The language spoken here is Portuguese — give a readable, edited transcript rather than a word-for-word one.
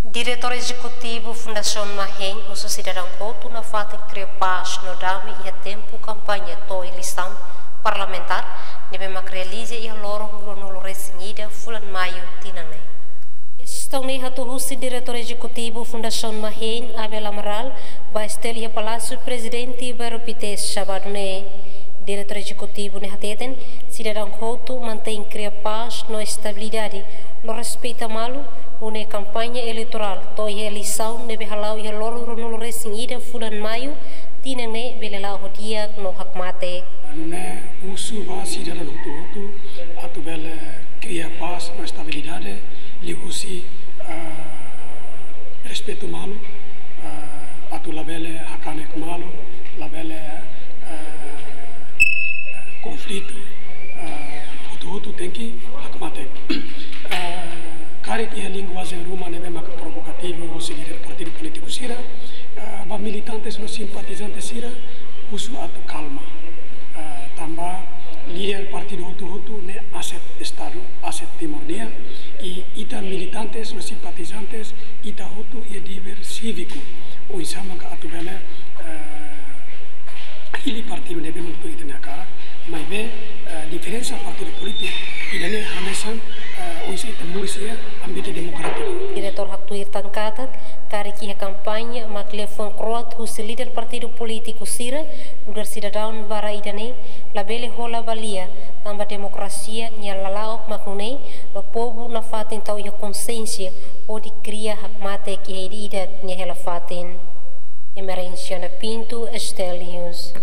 Diretor Executivo Fundação Mahém, o cidadão Couto, na fata que cria paz no Dame e a tempo campanha to eleição parlamentar, nebe macrealize e a loro no resinida fulan maio tinane. Estão nem hatuhusi Diretor Executivo Fundação Mahém, Abel Amaral, baistel e Palácio Presidente Baropites Chabadune. Diretor Executivo Nehateten, cidadão Couto mantém cria paz no estabilidade, no respeito malo, uma campanha eleitoral, to e eleição nebe halau e loro no resinida fulan maio, tinane belela hodia no hakmate. Né uso va cidadão Couto, atu bela cria paz no estabilidade, li usi respeito malo, atu labele hakanek malo, labele conflito, Couto tem que hakmate. Kari que a linguagem ruma nebe mak provocativo o seguir partido político sira, ba militantes no simpatizantes sira usu atu calma, tambah líder partido Hutu ne aset estado, aset primordial e ita militantes no simpatizantes ita Hutu e dever cívico o isama ka atu bela ili partido nebe mutu ita naka, mas be diferença partido político idane hamesan o isa ita murisia ambite demokratiko. Diretor Haktuir Tangkatan, kari ki campanha maklefan croat hus líder partido político sira, lugar cidadão bara idane, labele hola balia, tamba demokrasia nya lalaok maknunei, no povo na faten tau ia consciência, o de cria hakmate ki heida nya hela faten. Emerência na Pinto, Estel News.